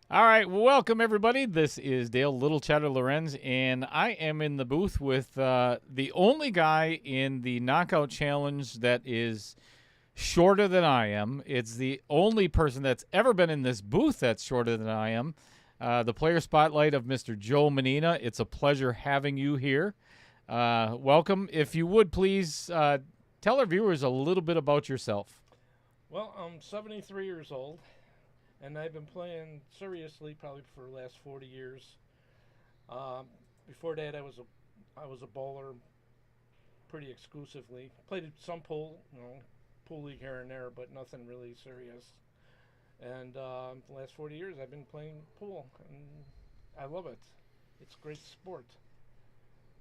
All right, welcome everybody. This is Dale Little Chatter Lorenz, and I am in the booth with the only guy in the Knockout Challenge that is shorter than I am. It's the only person that's ever been in this booth that's shorter than I am. The player spotlight of Mr. Joe Manena. It's a pleasure having you here. Welcome. If you would please tell our viewers a little bit about yourself. Well, I'm 73 years old, and I've been playing seriously probably for the last 40 years. Before that, I was a bowler pretty exclusively. Played some pool, pool league here and there, but nothing really serious. And the last 40 years, I've been playing pool, and I love it. It's a great sport.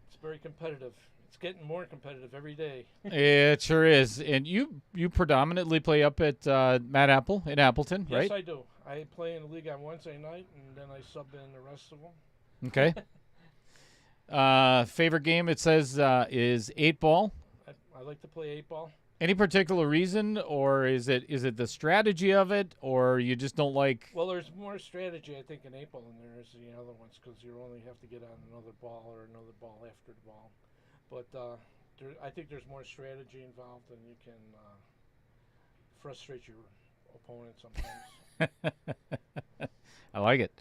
It's very competitive. It's getting more competitive every day. It sure is. And you predominantly play up at Matt Apple in Appleton, right? Yes, I do. I play in the league on Wednesday night, and then I sub in the rest of them. Okay. Favorite game, it says, is 8-ball. I like to play 8-ball. Any particular reason, or is it the strategy of it, or you just don't like? Well, there's more strategy, I think, in 8-ball than there is in the other ones, because you only have to get on another ball or another ball after the ball. But I think there's more strategy involved, and you can frustrate your opponent sometimes. I like it.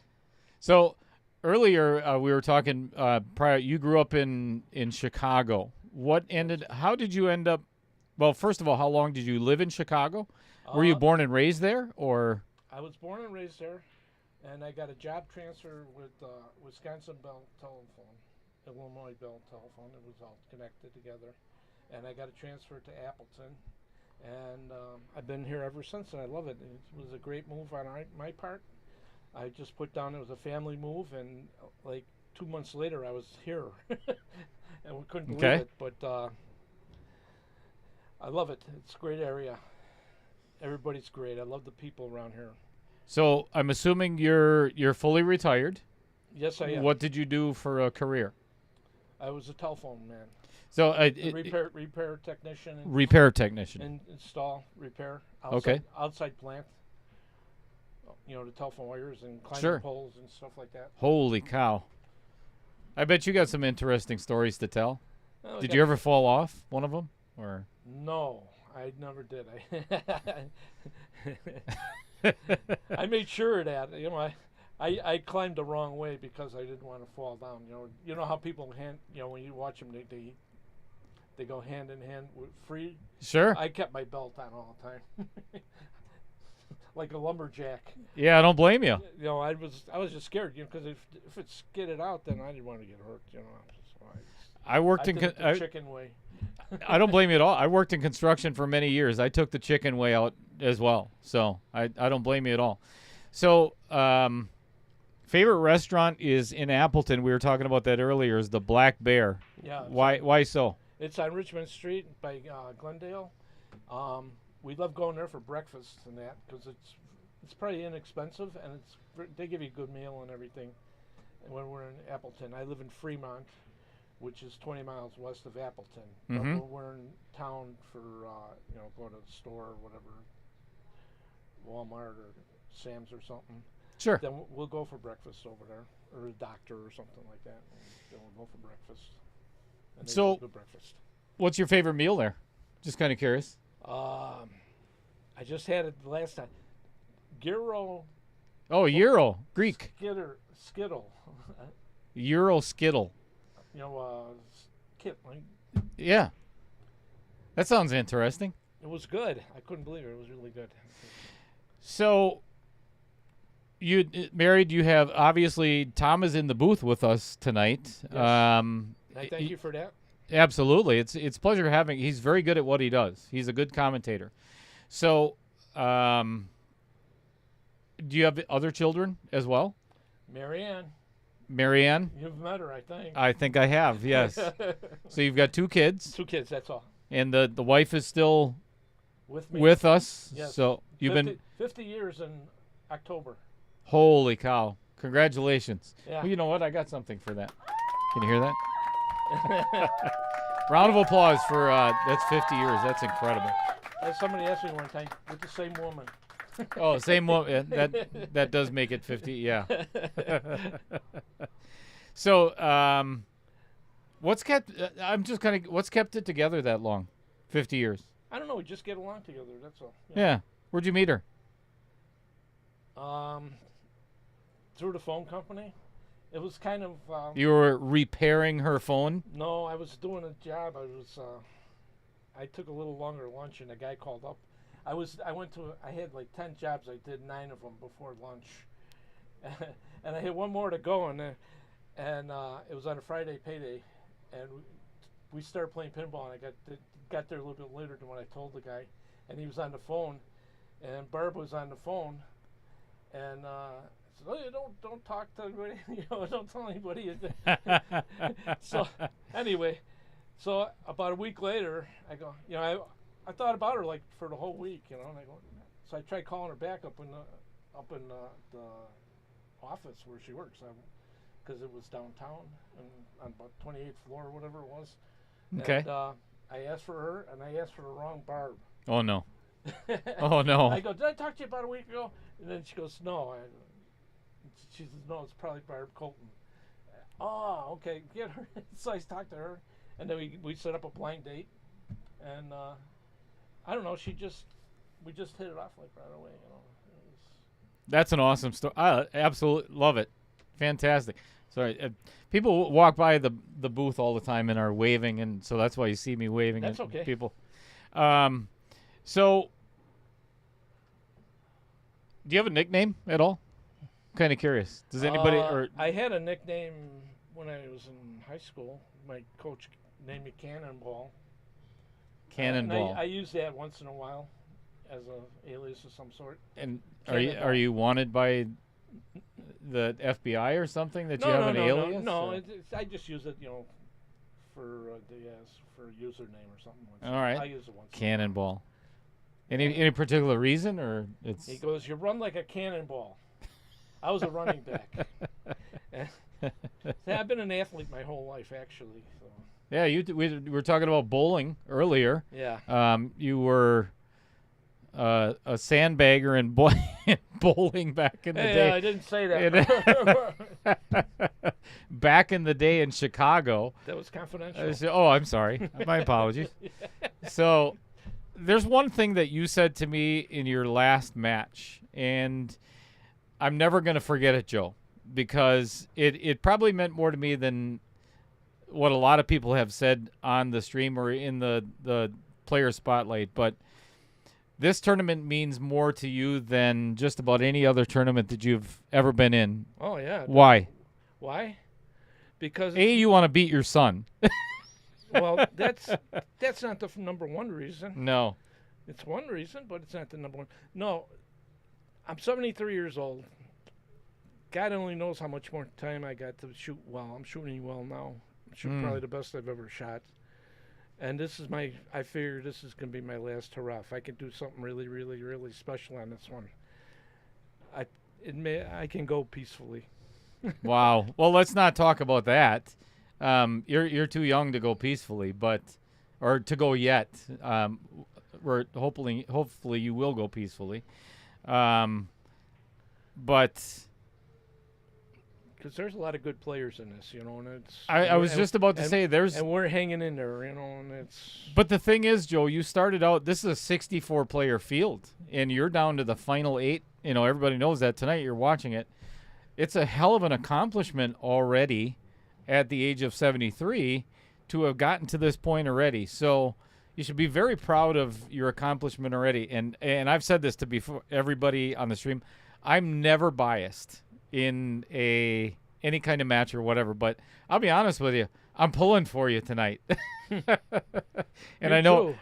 So earlier we were talking prior. You grew up in Chicago. How did you end up? Well, first of all, how long did you live in Chicago? Were you born and raised there, or? I was born and raised there, and I got a job transfer with Wisconsin Bell Telephone, Illinois Bell Telephone. It was all connected together, and I got a transfer to Appleton, and I've been here ever since, and I love it. It was a great move on my part. I just put down it was a family move, and like 2 months later, I was here, and we couldn't believe it. But I love it. It's a great area. Everybody's great. I love the people around here. So I'm assuming you're fully retired. Yes, I am. What did you do for a career? I was a telephone man. So repair technician. Repair technician. And install, repair. Outside plant. The telephone wires and climbing poles and stuff like that. Holy cow! I bet you got some interesting stories to tell. Did you ever fall off one of them, or? No, I never did. I made sure of that. I climbed the wrong way because I didn't want to fall down. You know how people when you watch them, they go hand in hand with free. Sure. I kept my belt on all the time, like a lumberjack. Yeah, I don't blame you. I was just scared, because if it skidded out, then I didn't want to get hurt. So I worked in the chicken way. I don't blame you at all. I worked in construction for many years. I took the chicken way out as well, so I don't blame you at all. So, favorite restaurant is in Appleton. We were talking about that earlier. Is the Black Bear? Yeah. Why so? It's on Richmond Street by Glendale. We love going there for breakfast and that because it's pretty inexpensive, and they give you a good meal and everything. When we're in Appleton, I live in Fremont, which is 20 miles west of Appleton. Mm-hmm. But we're in town for, go to the store or whatever, Walmart or Sam's or something. Sure. Then we'll go for breakfast over there, or a doctor or something like that. And then we'll go for breakfast. And they have good breakfast. What's your favorite meal there? Just kind of curious. I just had it last time. Gyro. Oh, Euro. Greek. Skittle. Euro Skittle. Kit. Like, yeah. That sounds interesting. It was good. I couldn't believe it. It was really good. So, you married. You have, obviously, Tom is in the booth with us tonight. Yes. I thank you for that. Absolutely. It's a pleasure having. He's very good at what he does. He's a good commentator. So, do you have other children as well? Marianne? You've met her, I think. I think I have, yes. So you've got 2 kids. 2 kids, that's all. And the wife is still with me. With us. Yes. So you've 50 years in October. Holy cow. Congratulations. Yeah. Well, you know what? I got something for that. Can you hear that? Round of applause for that's 50 years. That's incredible. Somebody asked me one time, with the same woman. Oh, same one. That does make it 50. Yeah. So, what's kept? What's kept it together that long? 50 years. I don't know. We just get along together. That's all. Yeah. Where'd you meet her? Um, through the phone company. It was kind of. You were repairing her phone. No, I was doing a job. I took a little longer lunch, and a guy called up. I had like 10 jobs. I did 9 of them before lunch, and I had one more to go. And it was on a Friday payday, and we started playing pinball. And I got there a little bit later than what I told the guy, and he was on the phone, and Barb was on the phone, and said, "Oh, don't talk to anybody. Don't tell anybody." So anyway, so about a week later, I go, I thought about her like for the whole week, and I go, so I tried calling her back up in the office where she works, because it was downtown and on about 28th floor or whatever it was. Okay. And, I asked for her, and I asked for the wrong Barb. Oh no. Oh no. I go, did I talk to you about a week ago? And then she goes, no. She says, no, it's probably Barb Colton. Oh, okay, get her. So I talked to her, and then we set up a blind date, and I don't know. We just hit it off like right away. That's an awesome story. I absolutely love it. Fantastic. Sorry, people walk by the booth all the time and are waving, and so that's why you see me waving That's at okay. people. So, do you have a nickname at all? Kind of curious. Does anybody or I had a nickname when I was in high school. My coach named me Cannonball. Cannonball? And I use that once in a while as a alias of some sort. And Cannonball. are you wanted by the FBI or something that you have an alias? No. I just use it, for for a username or something. All right. I use it once. Cannonball. Any particular reason, or it's? He goes, "You run like a cannonball." I was a running back. I've been an athlete my whole life, actually. So. Yeah, we were talking about bowling earlier. Yeah. You were a sandbagger in bowling back in the day. Yeah, I didn't say that. Back in the day in Chicago. That was confidential. Oh, I'm sorry. My apologies. So, there's one thing that you said to me in your last match, and I'm never going to forget it, Joe, because it probably meant more to me than what a lot of people have said on the stream or in the player spotlight. But this tournament means more to you than just about any other tournament that you've ever been in. Oh, yeah. Why? Why? Because you want to beat your son. Well, that's not the number one reason. No. It's one reason, but it's not the number one. No, I'm 73 years old. God only knows how much more time I got to shoot well. I'm shooting well now. I'm shooting probably the best I've ever shot. And I figure this is going to be my last hurrah. If I can do something really, really, really special on this one, I can go peacefully. Wow. Well, let's not talk about that. You're too young to go peacefully, or to go yet. We're hopefully you will go peacefully. But because there's a lot of good players in this, and it's. I was just about to say and we're hanging in there, and it's. But the thing is, Joe, you started out. This is a 64 player field, and you're down to the final 8. Everybody knows that tonight. You're watching it. It's a hell of an accomplishment already, at the age of 73, to have gotten to this point already. So you should be very proud of your accomplishment already. And I've said this to everybody on the stream. I'm never biased in any kind of match or whatever, but I'll be honest with you, I'm pulling for you tonight. And I know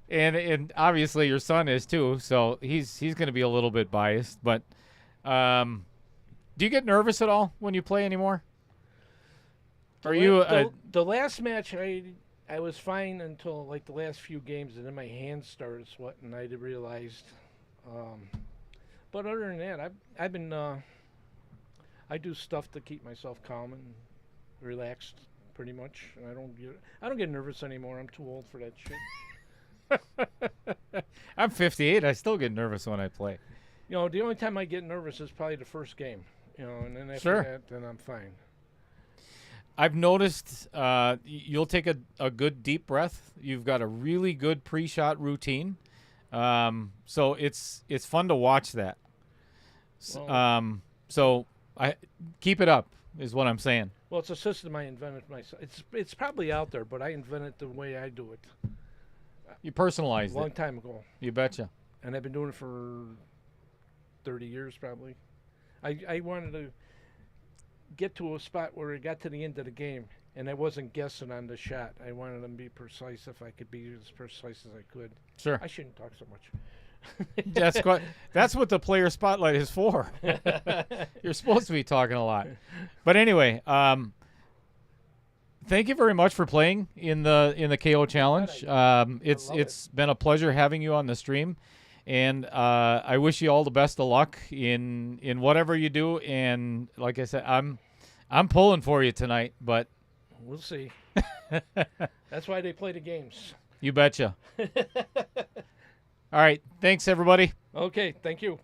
and obviously your son is too, so he's going to be a little bit biased, but do you get nervous at all when you play anymore? The last match I was fine until like the last few games, and then my hands started sweating. I realized. But other than that, I've been I do stuff to keep myself calm and relaxed, pretty much. I don't get nervous anymore. I'm too old for that shit. I'm 58. I still get nervous when I play. You know, the only time I get nervous is probably the first game. You know, and then after Sure. that, then I'm fine. I've noticed you'll take a good deep breath. You've got a really good pre-shot routine. So it's fun to watch that. Well, So I keep it up is what I'm saying. well, it's a system I invented myself. It's probably out there, but I invented the way I do it You a personalized long it. time ago, You betcha. and I've been doing it for 30 years probably. I wanted to get to a spot where it got to the end of the game, and I wasn't guessing on the shot. I wanted to be precise if I could be as precise as I could. Sure. I shouldn't talk so much. That's what the player spotlight is for. You're supposed to be talking a lot. But anyway, thank you very much for playing in the KO challenge. It's been a pleasure having you on the stream, and I wish you all the best of luck in whatever you do. And like I said, I'm pulling for you tonight, but We'll see. That's why they play the games. you betcha. All right, thanks everybody. Okay, thank you.